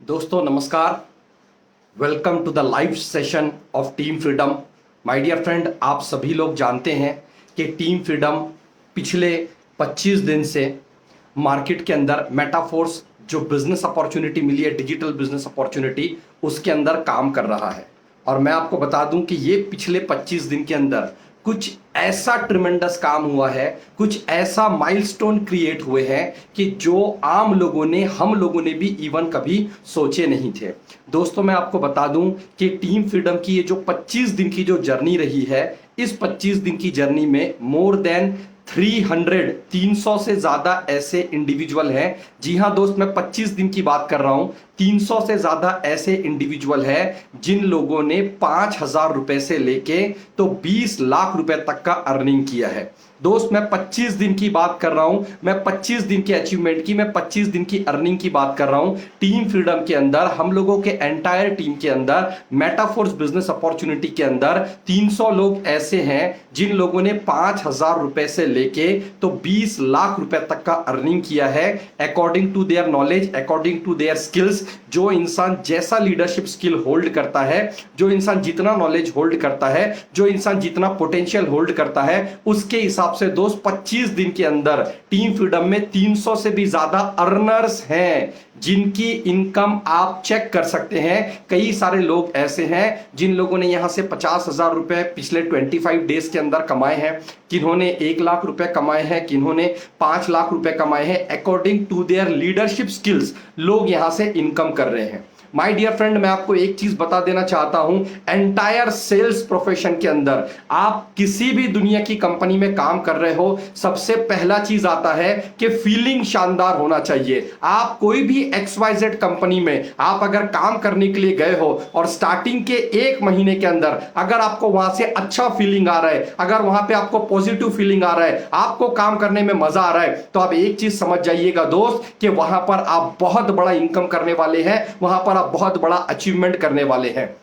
दोस्तों नमस्कार। Welcome to the live session of Team Freedom. My dear friend, आप सभी लोग जानते हैं कि टीम फ्रीडम पिछले 25 दिन से मार्केट के अंदर मेटाफोर्स जो बिजनेस अपॉर्चुनिटी मिली है, डिजिटल बिजनेस अपॉर्चुनिटी, उसके अंदर काम कर रहा है। और मैं आपको बता दूं कि ये पिछले 25 दिन के अंदर कुछ ऐसा ट्रिमेंडस काम हुआ है, कुछ ऐसा माइलस्टोन क्रिएट हुए हैं कि जो आम लोगों ने, हम लोगों ने भी इवन कभी सोचे नहीं थे। दोस्तों मैं आपको बता दूं कि टीम फ्रीडम की ये जो 25 दिन की जो जर्नी रही है, इस 25 दिन की जर्नी में मोर देन 300 से ज्यादा ऐसे इंडिविजुअल हैं। जी हां दोस्त, मैं 25 दिन की बात कर रहा हूं। 300 से ज्यादा ऐसे इंडिविजुअल हैं जिन लोगों ने 5,000 रुपए से लेके तो 20 लाख रुपए तक का अर्निंग किया है। दोस्त मैं 25 दिन की बात कर रहा हूं, मैं 25 दिन के अचीवमेंट की, मैं 25 दिन की अर्निंग की बात कर रहा हूं। टीम फ्रीडम के अंदर हम लोगों के एंटायर टीम के अंदर मेटाफोर्स बिजनेस अपॉर्चुनिटी के अंदर 300 लोग ऐसे हैं जिन लोगों ने 5,000 रुपए से लेके तो 20 लाख रुपए तक का अर्निंग किया है, according to their knowledge, according to their skills. जो इंसान जैसा लीडरशिप स्किल होल्ड करता है, जो इंसान जितना नॉलेज होल्ड करता है, जो इंसान जितना पोटेंशियल होल्ड करता है, उसके हिसाब से दोस्त 25 दिन के अंदर टीम फ्रीडम में 300 से भी ज्यादा अर्नर्स हैं जिनकी इनकम आप चेक कर सकते हैं। कई सारे लोग ऐसे हैं जिन लोगों ने यहां से 50,000 रुपए पिछले 25 डेज के अंदर कमाए हैं, किन्होंने 1 लाख रुपए कमाए हैं, किन्होंने 5 लाख रुपए कमाए हैं। According to their leadership skills लोग यहां से इनकम कर रहे हैं। माय डियर फ्रेंड, मैं आपको एक चीज बता देना चाहता हूं, एंटायर सेल्स प्रोफेशन के अंदर आप किसी भी दुनिया की कंपनी में काम कर रहे हो, सबसे पहला चीज आता है कि फीलिंग शानदार होना चाहिए। आप कोई भी XYZ कंपनी में आप अगर काम करने के लिए गए हो और स्टार्टिंग के 1 महीने के अंदर अगर आपको वहां से अच्छा फीलिंग आ रहा है, अगर वहां पे आपको पॉजिटिव फीलिंग आ रहा है, आपको काम करने में मजा आ रहा है, तो आप एक चीज समझ जाइएगा दोस्त कि वहां पर आप बहुत बड़ा इनकम करने वाले हैं, वहां पर आप बहुत बड़ा अचीवमेंट करने वाले हैं।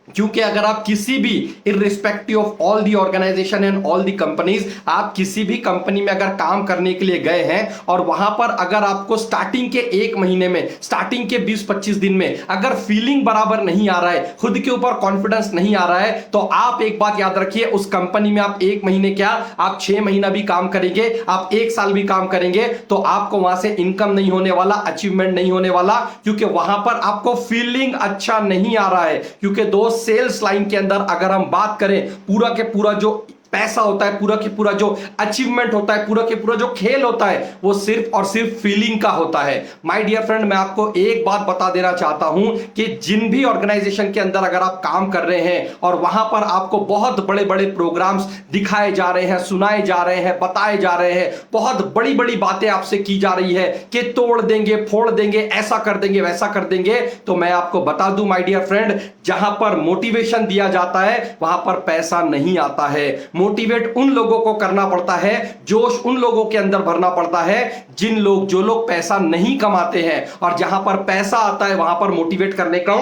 क्योंकि अगर आप किसी भी irrespective of all the organisation and all the companies, आप किसी भी कंपनी में अगर काम करने के लिए गए हैं और वहां पर अगर आपको स्टार्टिंग के 1 महीने में, स्टार्टिंग के 20-25 दिन में अगर फीलिंग बराबर नहीं आ रहा है, खुद के ऊपर कॉन्फिडेंस नहीं आ रहा है, तो आप एक बात याद रखिए, उस कंपनी में आप 1 महीने क्या, आप 6 महीना भी काम करेंगे, आप 1 साल भी काम करेंगे, तो आपको वहां से इनकम नहीं होने वाला, अचीवमेंट नहीं होने वाला, क्योंकि वहां पर आपको फीलिंग अच्छा नहीं आ रहा है। क्योंकि दोस्त सेल्स लाइन के अंदर अगर हम बात करें, पूरा के पूरा जो पैसा होता है, पूरा के पूरा जो अचीवमेंट होता है, पूरा के पूरा जो खेल होता है, वो सिर्फ और सिर्फ फीलिंग का होता है। माय डियर फ्रेंड, मैं आपको एक बात बता देना चाहता हूं कि जिन भी ऑर्गेनाइजेशन के अंदर अगर आप काम कर रहे हैं और वहां पर आपको बहुत बड़े बड़े प्रोग्राम्स दिखाए जा रहे हैं, सुनाए जा रहे हैं, बताए जा रहे हैं, बहुत बड़ी बड़ी बातें आपसे की जा रही है कि तोड़ देंगे, फोड़ देंगे, ऐसा कर देंगे, वैसा कर देंगे, तो मैं आपको बता दूं माय डियर फ्रेंड, जहां पर मोटिवेशन दिया जाता है वहां पर पैसा नहीं आता है। मोटिवेट उन लोगों को करना पड़ता है, जोश उन लोगों के अंदर भरना पड़ता है जो लोग पैसा नहीं कमाते हैं। और जहां पर पैसा आता है वहां पर मोटिवेट करने का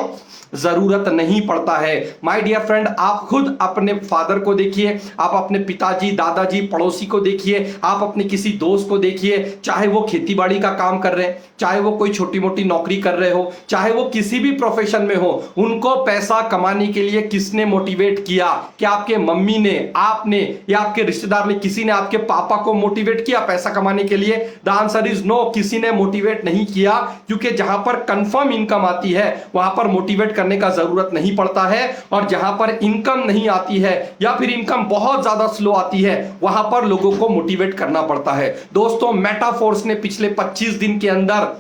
जरूरत नहीं पड़ता है। माय डियर फ्रेंड, आप खुद अपने फादर को देखिए, आप अपने पिताजी, दादाजी, पड़ोसी को देखिए, आप अपने किसी दोस्त को देखिए, चाहे वो खेतीबाड़ी का काम कर रहे हैं, चाहे वो कोई छोटी मोटी नौकरी कर रहे हो, चाहे वो किसी भी प्रोफेशन में हो, उनको पैसा कमाने के लिए किसने मोटिवेट किया? क्या आपके मम्मी ने, आपने, या आपके रिश्तेदार ने, किसी ने आपके पापा को मोटिवेट किया पैसा कमाने के लिए? द आंसर इज नो, किसी ने मोटिवेट नहीं किया। क्योंकि जहां पर कंफर्म इनकम आती है वहां पर मोटिवेट करने का जरूरत नहीं पड़ता है, और जहां पर इनकम नहीं आती है या फिर इनकम बहुत ज्यादा स्लो आती है वहां पर लोगों को मोटिवेट करना पड़ता है। दोस्तों मेटाफोर्स ने पिछले 25 दिन के अंदर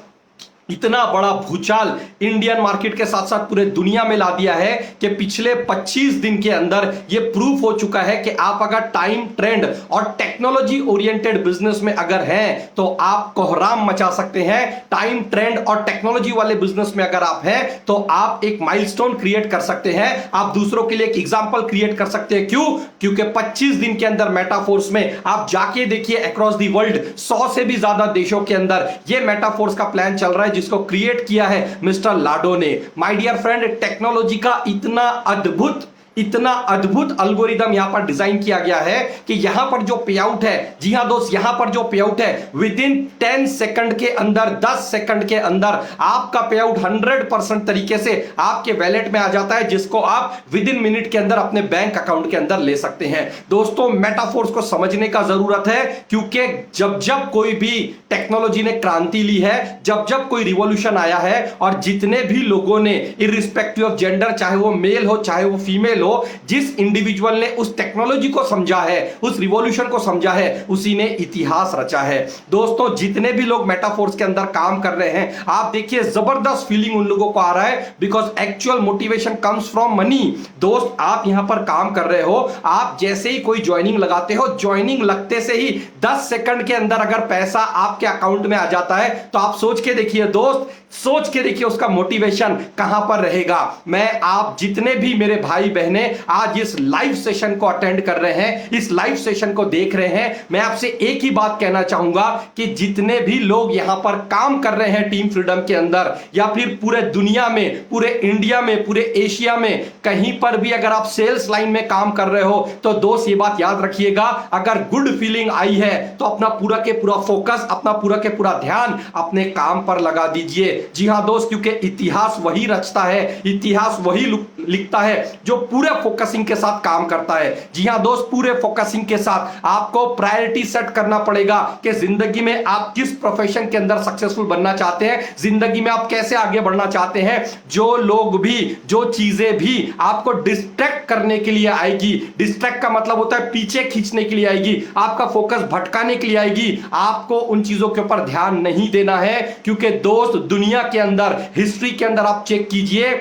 इतना बड़ा भूचाल इंडियन मार्केट के साथ साथ पूरे दुनिया में ला दिया है कि पिछले 25 दिन के अंदर यह प्रूफ हो चुका है कि आप अगर टाइम, ट्रेंड और टेक्नोलॉजी ओरिएंटेड बिजनेस में अगर हैं तो आप कोहराम मचा सकते हैं। टाइम, ट्रेंड और टेक्नोलॉजी वाले बिजनेस में अगर आप हैं तो आप एक माइलस्टोन क्रिएट कर सकते हैं, आप दूसरों के लिए एक एग्जांपल क्रिएट कर सकते हैं। क्यों? क्योंकि 25 दिन के अंदर मेटाफोर्स में आप जाके देखिए, अक्रॉस दी वर्ल्ड 100 से भी ज्यादा देशों के अंदर यह मेटाफोर्स का प्लान चल रहा है जिसको क्रिएट किया है मिस्टर लाडो ने। माय डियर फ्रेंड, टेक्नोलॉजी का इतना अद्भुत इतना अद्भुत एल्गोरिदम यहां पर डिजाइन किया गया है कि यहां पर जो पे आउट है, जी हां दोस्त, यहां पर जो पे आउट है विद इन 10 सेकंड के अंदर, 10 सेकंड के अंदर आपका पे आउट 100% तरीके से आपके वैलेट में आ जाता है, जिसको आप विद इन मिनट के अंदर अपने बैंक अकाउंट के अंदर ले सकते हैं। दोस्तों, मेटाफोर्स को समझने का जरूरत है, क्योंकि जब जब कोई भी टेक्नोलॉजी ने क्रांति ली है, जब जब कोई रिवॉल्यूशन आया है, और जितने भी लोगों ने इररिस्पेक्टिव ऑफ जेंडर, चाहे वो मेल हो चाहे वो फीमेल हो, जिस इंडिविजुअल ने उस टेक्नोलॉजी को समझा है, उस रिवॉल्यूशन को समझा है, उसी ने इतिहास रचा है। दोस्तों, जितने भी लोग मेटाफोर्स के अंदर काम कर रहे हैं, आप देखिए जबरदस्त फीलिंग उन लोगों को आ रहा है, because actual motivation comes from money. दोस्त, आप यहां पर काम कर रहे हो, आप जैसे ही कोई ज्वाइनिंग लगाते हो, ज्वाइनिंग लगते से ही 10 सेकंड के अंदर अगर पैसा आपके अकाउंट में आ जाता है, तो आप सोच के देखिए दोस्त, सोच के देखिए उसका मोटिवेशन कहां पर रहेगा। मैं, आप जितने भी मेरे भाई बहने आज इस लाइव सेशन को अटेंड कर रहे हैं, इस लाइव सेशन को देख रहे हैं, मैं आपसे एक ही बात कहना चाहूंगा कि जितने भी लोग यहां पर काम कर रहे हैं टीम फ्रीडम के अंदर, या फिर पूरे दुनिया में, पूरे इंडिया में, पूरे एशिया में, कहीं पर भी अगर आप सेल्स लाइन में काम कर रहे हो, तो दोस्त ये बात याद रखिएगा, अगर गुड फीलिंग आई है तो अपना पूरा के पूरा फोकस, अपना पूरा के पूरा ध्यान अपने काम पर लगा दीजिए। जी हां दोस्त, क्योंकि इतिहास वही रचता है, इतिहास वही लिखता है जो पूरे फोकसिंग के साथ काम करता है। जी हां दोस्त, पूरे फोकसिंग के साथ आपको प्रायोरिटी सेट करना पड़ेगा कि जिंदगी में आप किस प्रोफेशन के अंदर सक्सेसफुल बनना चाहते हैं, जिंदगी में आप कैसे आगे बढ़ना चाहते हैं। जो लोग भी, जो चीजें भी आपको डिस्ट्रैक्ट करने के लिए आएगी, डिस्ट्रैक्ट का मतलब होता है पीछे खींचने के लिए आएगी, आपका फोकस भटकाने के लिए आएगी, आपको उन चीजों के ऊपर ध्यान नहीं देना है। क्योंकि दोस्त, दुनिया के अंदर, हिस्ट्री के अंदर आप चेक कीजिए,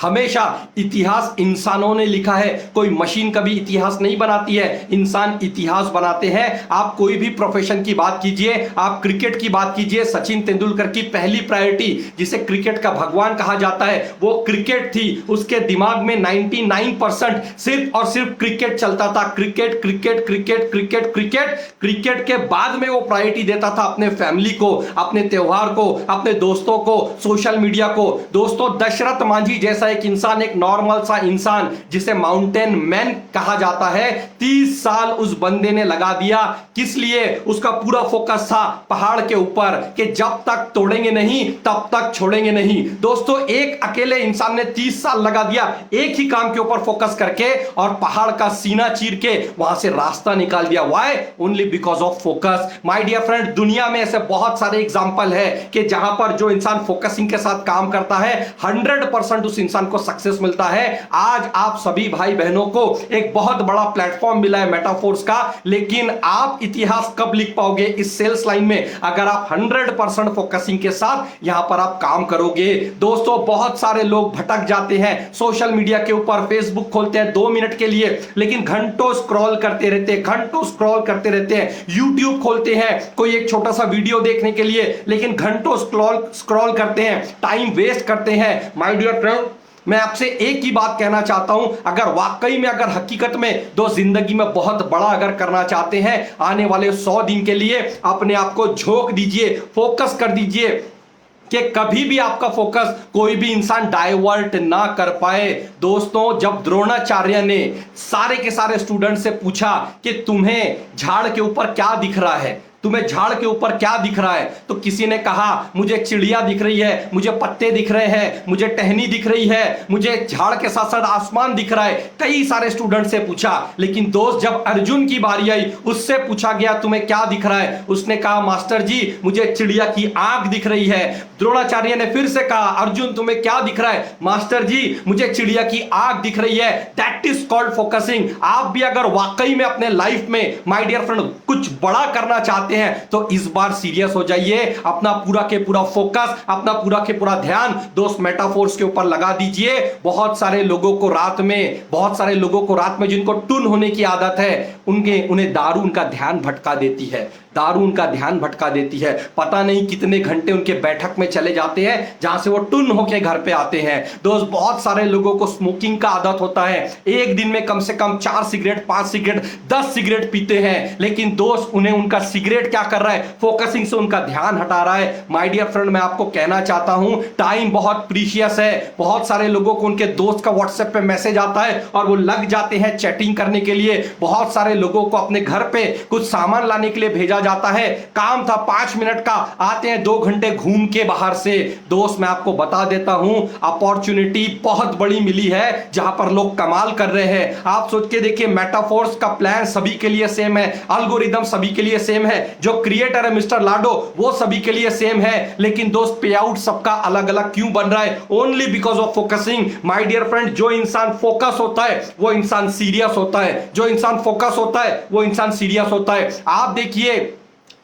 हमेशा इतिहास इंसानों ने लिखा है। कोई मशीन कभी इतिहास नहीं बनाती है, इंसान इतिहास बनाते हैं। आप कोई भी प्रोफेशन की बात कीजिए, आप क्रिकेट की बात कीजिए, सचिन तेंदुलकर की पहली प्रायोरिटी, जिसे क्रिकेट का भगवान कहा जाता है, वो क्रिकेट थी। उसके दिमाग में 99% सिर्फ और सिर्फ क्रिकेट चलता था। Cricket cricket cricket cricket cricket cricket के बाद में वो प्रायोरिटी देता था अपने फैमिली को, अपने त्योहार को, अपने दोस्तों को, सोशल मीडिया को। दोस्तों, दशरथ मांझी जैसा एक इंसान, एक नॉर्मल सा इंसान, जिसे माउंटेन मैन कहा जाता है, 30 साल उस बंदे ने लगा दिया। किस लिए? उसका पूरा फोकस था पहाड़ के ऊपर, कि जब तक तोड़ेंगे नहीं तब तक छोड़ेंगे नहीं। दोस्तों, एक अकेले इंसान ने 30 साल लगा दिया एक ही काम के ऊपर फोकस करके, और पहाड़ का सीना चीर के वहां से रास्ता निकाल दिया। Why? Only because of focus. My dear friend, दुनिया में ऐसे बहुत सारे एग्जांपल है कि जहां पर जो इंसान फोकसिंग के साथ काम करता है, 100% उस इंसान को सक्सेस मिलता है। आज आप सभी भाई बहनों को एक बहुत बड़ा प्लेटफॉर्म मिला है मेटाफोर्स का, लेकिन आप इतिहास कब लिख पाओगे इस सेल्स लाइन में? अगर आप 100% फोकसिंग के साथ यहां पर आप काम करोगे। दोस्तों, बहुत सारे लोग भटक जाते हैं सोशल मीडिया के ऊपर, फेसबुक खोलते हैं 2 मिनट के लिए, लेकिन घंटों स्क्रॉल करते रहते हैं, घंटों स्क्रॉल करते रहते हैं। यूट्यूब खोलते हैं कोई एक छोटा सा वीडियो देखने के लिए, लेकिन घंटों स्क्रॉल करते हैं, टाइम वेस्ट करते हैं। माय डियर फ्रेंड, मैं आपसे एक ही बात कहना चाहता हूं, अगर वाकई में, अगर हकीकत में दो जिंदगी में बहुत बड़ा अगर करना चाहते हैं, आने वाले 100 दिन के लिए अपने आप को झोंक दीजिए, फोकस कर दीजिए कि कभी भी आपका फोकस कोई भी इंसान डाइवर्ट ना कर पाए। दोस्तों, जब द्रोणाचार्य ने सारे के सारे स्टूडेंट से पूछा कि तुम्हें झाड़ के ऊपर क्या दिख रहा है, तुम्हें झाड़ के ऊपर क्या दिख रहा है, तो किसी ने कहा मुझे चिड़िया दिख रही है, मुझे पत्ते दिख रहे हैं, मुझे टहनी दिख रही है, मुझे झाड़ के साथ साथ आसमान दिख रहा है। कई सारे स्टूडेंट से पूछा, लेकिन दोस्त, जब अर्जुन की बारी आई, उससे पूछा गया तुम्हें क्या दिख रहा है, उसने कहा मास्टर जी मुझे चिड़िया की आंख दिख रही है। द्रोणाचार्य ने फिर से कहा अर्जुन तुम्हें क्या दिख रहा है, मास्टर जी मुझे चिड़िया की आंख दिख रही है। That is called focusing. आप भी अगर वाकई में अपने लाइफ में, माय डियर फ्रेंड, कुछ बड़ा करना चाहते हैं, तो इस बार सीरियस हो जाइए, अपना पूरा के पूरा फोकस, अपना पूरा के पूरा ध्यान दोस्त मेटाफोर्स के ऊपर लगा दीजिए। बहुत सारे लोगों को रात में जिनको टुन होने की आदत है, उन्हें दारू उनका ध्यान भटका देती है, दारू उनका ध्यान भटका देती है। पता नहीं कितने घंटे उनके बैठक में चले जाते हैं जहां से वो टुन होके घर पे आते हैं। दोस्त, बहुत सारे लोगों को स्मोकिंग का आदत होता है, एक दिन में कम से कम 4 सिगरेट, 5 सिगरेट, 10 सिगरेट पीते हैं, लेकिन दोस्त उन्हें उनका सिगरेट क्रिएट क्या कर रहा है, फोकसिंग से उनका ध्यान हटा रहा है। माय डियर फ्रेंड, मैं आपको कहना चाहता हूं टाइम बहुत प्रीशियस है। बहुत सारे लोगों को उनके दोस्त का व्हाट्सएप पे मैसेज आता है और वो लग जाते हैं चैटिंग करने के लिए। बहुत सारे लोगों को अपने घर पे कुछ सामान लाने के लिए भेजा जाता है, काम था 5 मिनट का, आते हैं 2 घंटे घूम के बाहर से। दोस्त मैं आपको बता देता हूं, अपॉर्चुनिटी बहुत बड़ी मिली है जहां पर लोग कमाल कर रहे हैं। आप सोच के देखिए, मेटाफोर्स का प्लान सभी के लिए सेम है, अल्गोरिदम सभी के लिए सेम है, जो क्रिएटर है मिस्टर लाडो वो सभी के लिए सेम है, लेकिन दोस्त पे आउट सबका अलग अलग क्यों बन रहा है? Only because of focusing. My dear friend, जो इंसान फोकस होता है वो इंसान सीरियस होता है, जो इंसान फोकस होता है वो इंसान सीरियस होता है। आप देखिए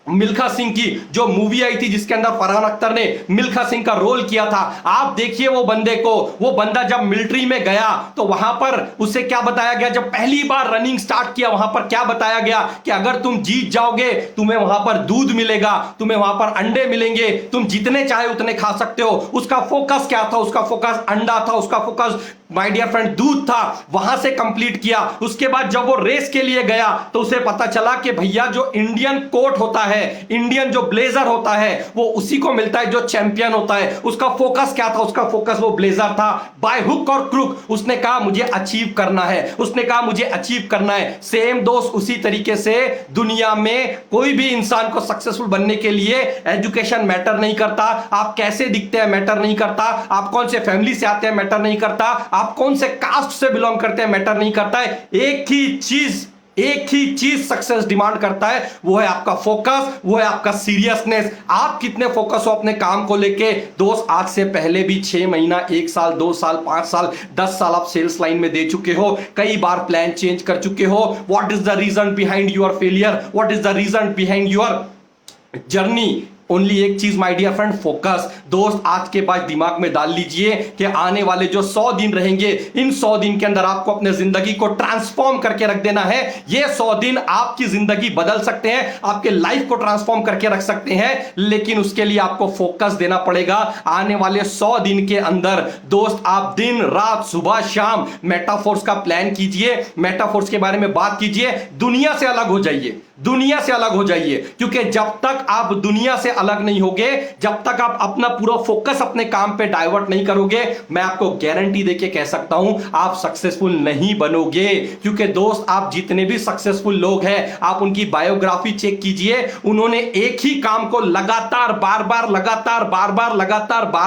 मिल्खा सिंह की जो मूवी आई थी जिसके अंदर फरहान अख्तर ने मिल्खा सिंह का रोल किया था, आप देखिए वो बंदे को, वो बंदा जब मिलिट्री में गया तो वहां पर उसे क्या बताया गया, जब पहली बार रनिंग स्टार्ट किया वहां पर क्या बताया गया कि अगर तुम जीत जाओगे तुम्हें वहां पर दूध मिलेगा, तुम्हें वहां पर अंडे मिलेंगे, तुम जितने चाहे उतने खा सकते हो। उसका फोकस क्या था? उसका फोकस अंडा था, उसका फोकस माय डियर फ्रेंड दूध था। वहां से कंप्लीट किया। उसके बाद जब वो रेस के लिए गया तो उसे पता चला कि भैया जो इंडियन कोट होता है, इंडियन जो ब्लेजर होता है वो उसी को मिलता है जो चैंपियन होता है। उसका फोकस क्या था? उसका फोकस वो ब्लेजर था। बाय हुक और क्रुक उसने कहा मुझे अचीव करना है, उसने कहा मुझे अचीव करना है। सेम दोस्त उसी तरीके से दुनिया में कोई भी इंसान को सक्सेसफुल बनने के लिए एजुकेशन मैटर नहीं करता, आप कैसे दिखते हैं मैटर नहीं करता, आप कौन से फैमिली से आते हैं मैटर नहीं करता, आप कौन से कास्ट से बिलोंग करते हैं मैटर नहीं करता है। एक ही चीज सक्सेस डिमांड करता है, वो है आपका फोकस, वो है आपका सीरियसनेस। आप कितने फोकस हो अपने काम को लेके? दोस्त आज से पहले भी 6 महीना, 1 साल, 2 साल, 5 साल, 10 साल आप सेल्स लाइन में दे चुके हो, कई बार प्लान चेंज कर चुके हो। What is the reason behind your failure? What is the reason behind your journey? Only एक चीज माय डियर फ्रेंड, फोकस। दोस्त आज के बाद दिमाग में डाल लीजिए कि आने वाले जो 100 दिन रहेंगे, इन 100 दिन के अंदर आपको अपने जिंदगी को ट्रांसफॉर्म करके रख देना है। ये 100 दिन आपकी जिंदगी बदल सकते हैं, आपके लाइफ को ट्रांसफॉर्म करके रख सकते हैं, लेकिन उसके लिए आपको फोकस देना पड़ेगा। आने वाले 100 दिन के अंदर दोस्त आप दिन रात सुबह शाम मेटाफोर्स का प्लान कीजिए, मेटाफोर्स के बारे में बात कीजिए, दुनिया से अलग हो जाइए, दुनिया से अलग हो जाइए। क्योंकि जब तक आप दुनिया से अलग नहीं होगे, जब तक आप अपना पूरा फोकस अपने काम पे डाइवर्ट नहीं करोगे, मैं आपको गारंटी देके कह सकता हूं आप सक्सेसफुल नहीं बनोगे। क्योंकि दोस्त आप जितने भी सक्सेसफुल लोग हैं, आप उनकी बायोग्राफी चेक कीजिए, उन्होंने एक ही काम को लगातार बार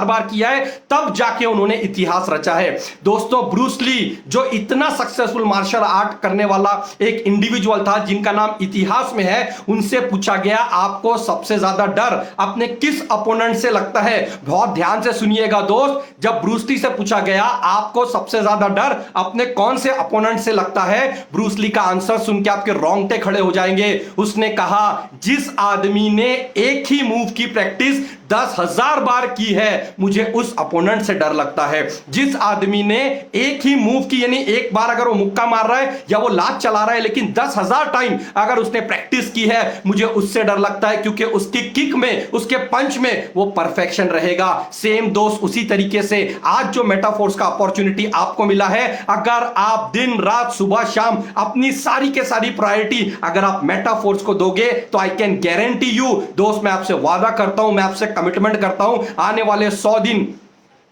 बार किया है, तब जाके उन्होंने इतिहास रचा है। दोस्तों ब्रूस ली जो इतना सक्सेसफुल मार्शल आर्ट करने वाला एक इंडिविजुअल था जिनका नाम इतिहास में है, उनसे पूछा गया आपको सबसे ज्यादा डर अपने किस अपोनेंट से लगता है? बहुत ध्यान से सुनिएगा दोस्त, जब ब्रूस ली से पूछा गया आपको सबसे ज्यादा डर अपने कौन से अपोनेंट से लगता है, ब्रूस ली का आंसर सुन के आपके रोंगटे खड़े हो जाएंगे। उसने कहा जिस आदमी ने एक ही मूव की प्रैक्टिस 10,000 बार की है, मुझे उस अपोनेंट से डर लगता है। जिस आदमी ने एक ही मूव की, यानी एक बार अगर वो मुक्का मार रहा है या वो लात चला रहा है, लेकिन 10,000 टाइम अगर उसने प्रैक्टिस की है, मुझे उससे डर लगता है, क्योंकि उसकी किक में, उसके पंच में वो परफेक्शन रहेगा। सेम दोस्त उसी तरीके से आज जो मेटाफोर्स का अपॉर्चुनिटी आपको मिला है, अगर आप दिन रात सुबह शाम अपनी सारी के सारी प्रायोरिटी अगर आप मेटाफोर्स को दोगे, तो आई कैन गारंटी यू दोस्त, मैं आपसे वादा करता हूं, मैं आपसे कमिटमेंट करता हूं, आने वाले 100 दिन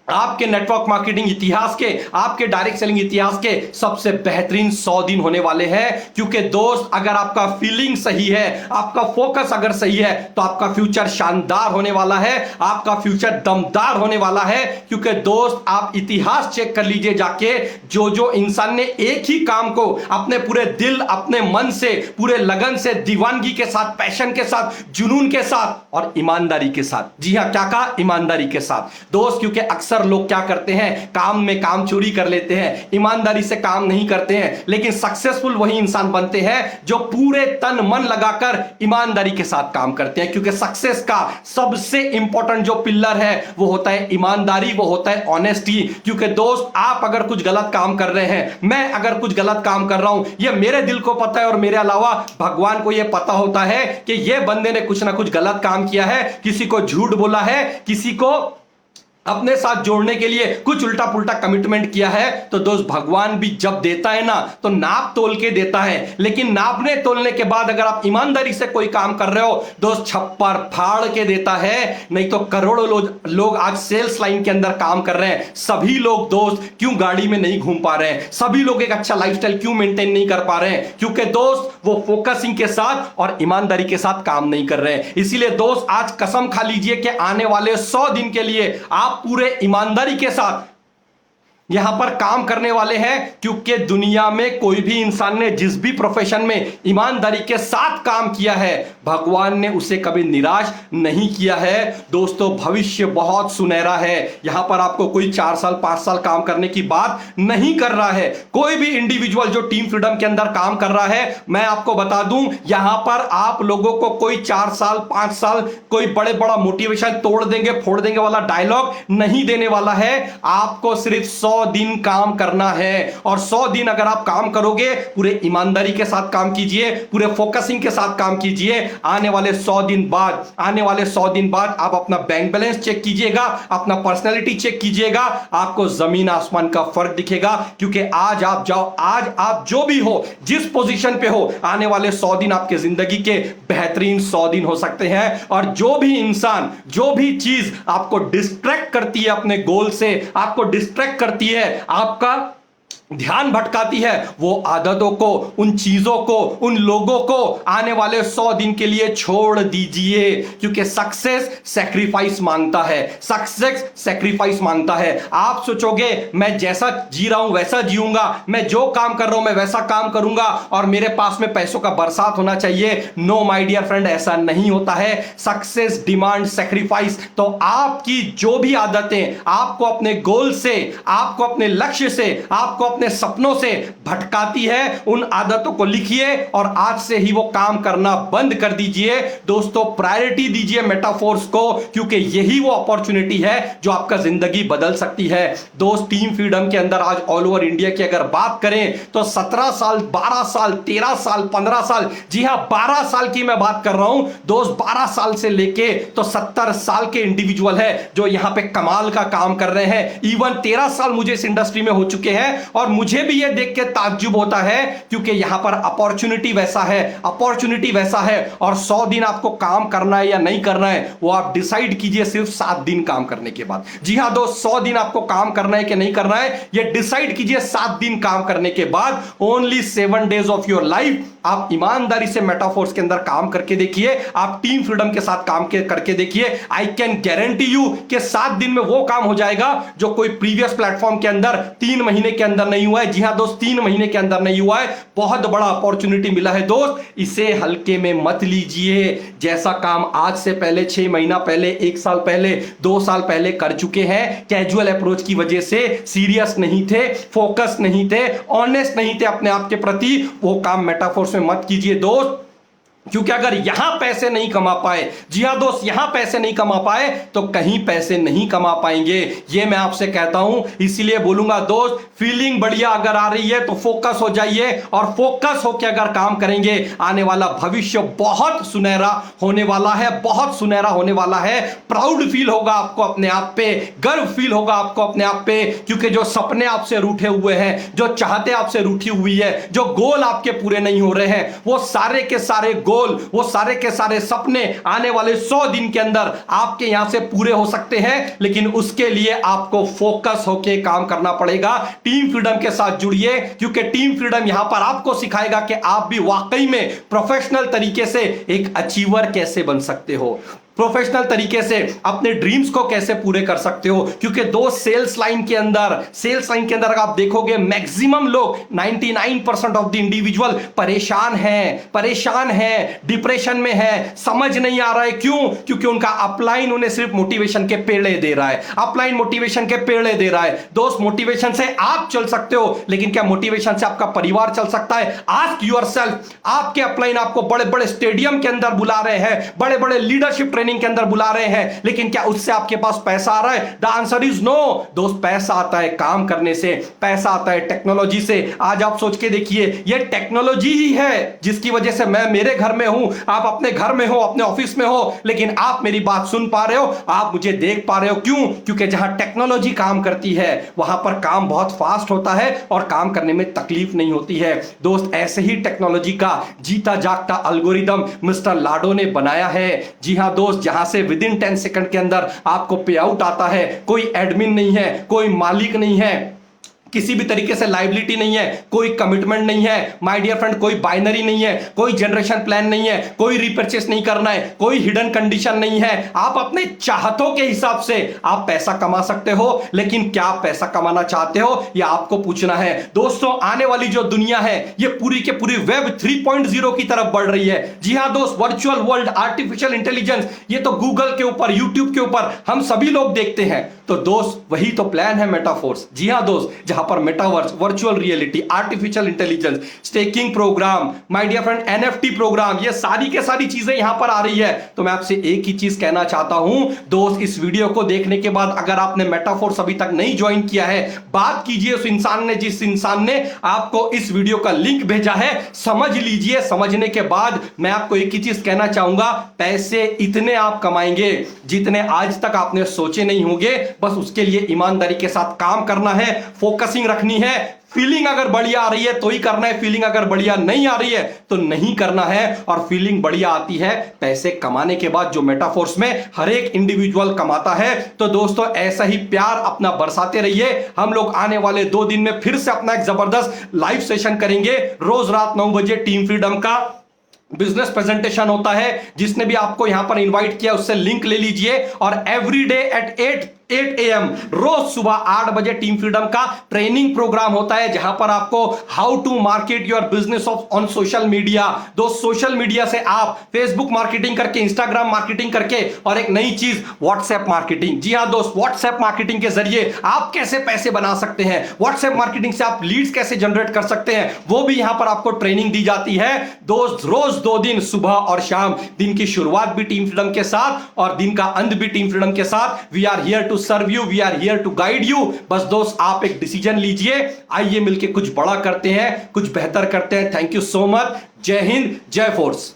आपके नेटवर्क मार्केटिंग इतिहास के, आपके डायरेक्ट सेलिंग इतिहास के सबसे बेहतरीन 100 दिन होने वाले हैं। क्योंकि दोस्त अगर आपका फीलिंग सही है, आपका फोकस अगर सही है, तो आपका फ्यूचर शानदार होने वाला है, आपका फ्यूचर दमदार होने वाला है। क्योंकि दोस्त आप इतिहास चेक कर लीजिए जाके, जो इंसान ने एक ही काम को अपने पूरे दिल, अपने मन से, पूरे लगन से, दीवानगी के साथ, पैशन के साथ, जुनून के साथ और ईमानदारी के साथ, जी हां क्या कहा, ईमानदारी के साथ दोस्त। क्योंकि अक्सर लोग क्या करते हैं, काम में काम चोरी कर लेते हैं, ईमानदारी से काम नहीं करते हैं, लेकिन सक्सेसफुल वही इंसान बनते हैं जो पूरे तन मन लगाकर ईमानदारी के साथ काम करते हैं। क्योंकि सक्सेस का सबसे इंपॉर्टेंट जो पिलर है वो होता है ईमानदारी, वो होता है ऑनेस्टी। क्योंकि दोस्त आप अगर कुछ गलत काम कर रहे हैं, मैं अगर कुछ गलत काम कर रहा हूं, ये मेरे दिल को पता है और मेरे अलावा भगवान को यह पता होता है कि ये बंदे ने कुछ ना कुछ गलत काम किया है, किसी को झूठ बोला है, किसी को अपने साथ जोड़ने के लिए कुछ उल्टा पुल्टा कमिटमेंट किया है, तो दोस्त भगवान भी जब देता है ना तो नाप तोल के देता है। लेकिन नापने तोलने के बाद अगर आप ईमानदारी से कोई काम कर रहे हो दोस्त, छप्पर फाड़ के देता है। नहीं तो करोड़ों लोग आज सेल्स लाइन के अंदर काम कर रहे हैं, सभी लोग दोस्त क्यों गाड़ी में नहीं घूम पा रहे हैं, सभी लोग एक अच्छा लाइफस्टाइल क्यों मेंटेन नहीं कर पा रहे हैं? क्योंकि दोस्त वो फोकसिंग के साथ और ईमानदारी के साथ काम नहीं कर रहे हैं। इसीलिए दोस्त आज कसम खा लीजिए कि आने वाले 100 दिन के लिए आप पूरे ईमानदारी के साथ यहां पर काम करने वाले हैं। क्योंकि दुनिया में कोई भी इंसान ने जिस भी प्रोफेशन में ईमानदारी के साथ काम किया है, भगवान ने उसे कभी निराश नहीं किया है। दोस्तों भविष्य बहुत सुनहरा है। यहां पर आपको कोई 4 साल 5 साल काम करने की बात नहीं कर रहा है। कोई भी इंडिविजुअल जो टीम फ्रीडम के अंदर काम कर रहा है, मैं आपको बता दूं यहां पर आप लोगों को कोई 4 साल 5 साल कोई बड़े बड़ा मोटिवेशन तोड़ देंगे फोड़ देंगे वाला डायलॉग नहीं देने वाला है। आपको सिर्फ 100 दिन काम करना है, और 100 दिन अगर आप काम करोगे, पूरे ईमानदारी के साथ काम कीजिए, पूरे फोकसिंग के साथ काम कीजिए, आने वाले 100 दिन बाद आप अपना बैंक बैलेंस चेक कीजिएगा, अपना पर्सनैलिटी चेक कीजिएगा, आपको जमीन आसमान का फर्क दिखेगा। क्योंकि आज आप जो भी हो, जिस पोजीशन पे हो, आने वाले 100 दिन आपके जिंदगी के बेहतरीन 100 दिन हो सकते हैं। और जो भी इंसान जो भी चीज आपको डिस्ट्रैक्ट करती है अपने गोल से, आपको डिस्ट्रैक्ट करती है, आपका ध्यान भटकाती है, वो आदतों को, उन चीजों को, उन लोगों को आने वाले 100 दिन के लिए छोड़ दीजिए। क्योंकि सक्सेस सैक्रिफाइस मांगता है। आप सोचोगे मैं जैसा जी रहा हूं वैसा जीऊंगा, मैं जो काम कर रहा हूं मैं वैसा काम करूंगा और मेरे पास में पैसों का बरसात होना चाहिए। नो माय डियर फ्रेंड, ऐसा नहीं होता है। Success demand sacrifice. तो आपकी जो भी आदतें आपको अपने गोल से, आपको अपने लक्ष्य से, आपको अपने सपनों से भटकाती है, उन आदतों को लिखिए और आज से ही वो काम करना बंद कर दीजिए। दोस्तों प्रायोरिटी दीजिए मेटाफोर्स को, क्योंकि यही वो अपॉर्चुनिटी है जो आपका जिंदगी बदल सकती है। दोस्त टीम फ्रीडम के अंदर आज ऑल ओवर इंडिया की अगर बात करें तो 17 साल 12 साल 13 साल 15 साल, जी हां 12 साल की मैं बात कर रहा हूं दोस्त। 12 साल से लेके तो 70 साल के इंडिविजुअल है जो यहां पे कमाल का काम कर रहे हैं। इवन 13 साल मुझे इस इंडस्ट्री में हो चुके हैं और मुझे भी यह देख के ताज्जुब होता है, क्योंकि यहां पर अपॉर्चुनिटी वैसा है। और 100 दिन आपको काम करना है या नहीं करना है वो आप डिसाइड कीजिए सिर्फ 7 दिन काम करने के बाद। जी हां दोस्त, 100 दिन आपको काम करना है कि नहीं करना है ये डिसाइड कीजिए 7 दिन काम करने के बाद। Only 7 days of your life आप ईमानदारी से मेटाफोर्स के अंदर काम करके देखिए, आप टीम फ्रीडम के साथ काम करके देखिए। आई कैन गारंटी यू कि 7 दिन में वो काम हो जाएगा जो कोई प्रीवियस प्लेटफॉर्म के अंदर 3 महीने के अंदर नहीं हुआ है। जी हां दोस्त, 3 महीने के अंदर नहीं हुआ है। बहुत बड़ा अपॉर्चुनिटी मिला है दोस्त, इसे हल्के में मत लीजिए। जैसा काम आज से पहले 6 महीना पहले, 1 साल पहले, 2 साल पहले कर चुके हैं, कैजुअल अप्रोच की वजह से, सीरियस नहीं थे, फोकस नहीं थे, ऑनेस्ट नहीं थे अपने आप के प्रति, वो काम मेटाफोर्स में मत कीजिए दोस्त। क्योंकि अगर यहां पैसे नहीं कमा पाए, जी हां दोस्त, यहां पैसे नहीं कमा पाए तो कहीं पैसे नहीं कमा पाएंगे, ये मैं आपसे कहता हूं। इसीलिए बोलूंगा दोस्त, फीलिंग बढ़िया अगर आ रही है तो फोकस हो जाइए, और फोकस होकर अगर काम करेंगे आने वाला भविष्य बहुत सुनहरा होने वाला है, बहुत सुनहरा होने वाला है। प्राउड फील होगा आपको अपने आप पे, गर्व फील होगा आपको अपने आप पे, क्योंकि जो सपने आपसे रूठे हुए हैं, जो चाहते आपसे रूठी हुई है, जो गोल आपके पूरे नहीं हो रहे हैं, वो सारे के सारे वो सारे के सारे सपने आने वाले 100 दिन के अंदर आपके यहां से पूरे हो सकते हैं। लेकिन उसके लिए आपको फोकस होकर काम करना पड़ेगा। टीम फ्रीडम के साथ जुड़िए, क्योंकि टीम फ्रीडम यहां पर आपको सिखाएगा कि आप भी वाकई में प्रोफेशनल तरीके से एक अचीवर कैसे बन सकते हो, प्रोफेशनल तरीके से अपने ड्रीम्स को कैसे पूरे कर सकते हो। क्योंकि दो सेल्स लाइन के अंदर अगर आप देखोगे मैक्सिमम लोग 99% ऑफ द इंडिविजुअल परेशान है, डिप्रेशन में है, समझ नहीं आ रहा है। क्यों? क्योंकि उनका अपलाइन उन्हें सिर्फ मोटिवेशन के पेड़े दे रहा है, अपलाइन मोटिवेशन के पेड़े दे रहा है। दोस्त, मोटिवेशन से आप चल सकते हो, लेकिन क्या मोटिवेशन से आपका परिवार चल सकता है? Ask yourself. आपके अपलाइन आपको बड़े बड़े स्टेडियम के अंदर बुला रहे हैं, बड़े बड़े लीडरशिप ट्रेनिंग के अंदर बुला रहे हैं, लेकिन क्या उससे आपके पास पैसा आ रहा है? द आंसर इज नो दोस्त। पैसा आता है काम करने से, पैसा आता है टेक्नोलॉजी से। आज आप सोच के देखिए, ये टेक्नोलॉजी ही है जिसकी वजह से मैं मेरे घर में हूं, आप अपने घर में हो, अपने ऑफिस में हो, लेकिन आप मेरी बात सुन पा रहे हो, आप मुझे देख पा रहे हो। क्यों? क्योंकि जहां टेक्नोलॉजी काम करती है वहां पर काम बहुत फास्ट होता है और काम करने में तकलीफ नहीं होती है। दोस्त, ऐसे ही टेक्नोलॉजी का जीता जागता एल्गोरिदम मिस्टर लाडो ने बनाया है। जी हां दोस्त, जहां से विद इन 10 सेकंड के अंदर आपको पे आउट आता है, कोई एडमिन नहीं है, कोई मालिक नहीं है, किसी भी तरीके से लाइबिलिटी नहीं है, कोई कमिटमेंट नहीं है माय डियर फ्रेंड, कोई बाइनरी नहीं है, कोई जनरेशन प्लान नहीं है, कोई रिपर्चेस नहीं करना है, कोई हिडन कंडीशन नहीं है। आप अपने चाहतों के हिसाब से आप पैसा कमा सकते हो, लेकिन क्या आप पैसा कमाना चाहते हो यह आपको पूछना है। दोस्तों, आने वाली जो दुनिया है ये पूरी के पूरी वेब 3.0 की तरफ बढ़ रही है। जी हां दोस्त, वर्चुअल वर्ल्ड, आर्टिफिशियल इंटेलिजेंस, ये तो गूगल के ऊपर, यूट्यूब के ऊपर हम सभी लोग देखते हैं। तो दोस्त, वही तो प्लान है मेटाफोर्स। जी हां दोस्त, जहां पर metaverse, virtual reality, artificial intelligence, staking program, my dear friend NFT program, ये सारी के सारी चीजें यहां पर आ रही है। तो मैं आपसे एक ही चीज कहना चाहता हूं दोस्त, इस वीडियो को देखने के बाद अगर आपने मेटाफोर्स अभी तक नहीं ज्वाइन किया है, बात कीजिए उस इंसान ने जिस इंसान ने आपको इस वीडियो का लिंक भेजा है, समझ लीजिए। समझने के बाद मैं आपको एक ही चीज कहना चाहूंगा, पैसे इतने आप कमाएंगे जितने आज तक आपने सोचे नहीं होंगे। बस उसके लिए ईमानदारी के साथ काम करना है, फोकसिंग रखनी है। फीलिंग अगर बढ़िया आ रही है तो ही करना है, फीलिंग अगर बढ़िया नहीं आ रही है तो नहीं करना है। और फीलिंग बढ़िया आती है पैसे कमाने के बाद, जो मेटाफोर्स में हर एक इंडिविजुअल कमाता है। तो दोस्तों, ऐसा ही प्यार अपना बरसाते रहिए। हम लोग आने वाले 2 दिन में फिर से अपना एक जबरदस्त लाइव सेशन करेंगे। रोज रात 9 बजे टीम फ्रीडम का बिजनेस प्रेजेंटेशन होता है। जिसने भी आपको यहां पर इनवाइट किया उससे लिंक ले लीजिए। और एवरी डे एट 8 AM रोज सुबह 8 बजे टीम फ्रीडम का ट्रेनिंग प्रोग्राम होता है, जहां पर आपको how to market your business on social media. दोस्त, सोशल मीडिया से आप फेसबुक मार्केटिंग करके, इंस्टाग्राम मार्केटिंग करके, और एक नई चीज व्हाट्सएप मार्केटिंग। जी हां दोस्त, व्हाट्सएप मार्केटिंग के जरिए आप कैसे पैसे बना सकते हैं, व्हाट्सएप मार्केटिंग से आप लीड्स कैसे जनरेट कर सकते हैं, वो भी यहां पर आपको ट्रेनिंग दी जाती है। दोस्त, रोज 2 दिन, सुबह और शाम। दिन की शुरुआत भी टीम फ्रीडम के साथ और दिन का अंत भी टीम फ्रीडम के साथ। We are here to serve you, we are here to guide you. बस दोस्त, आप एक डिसीजन लीजिए, आइए मिलके कुछ बड़ा करते हैं, कुछ बेहतर करते हैं। Thank you so much. जय हिंद, जय फोर्स।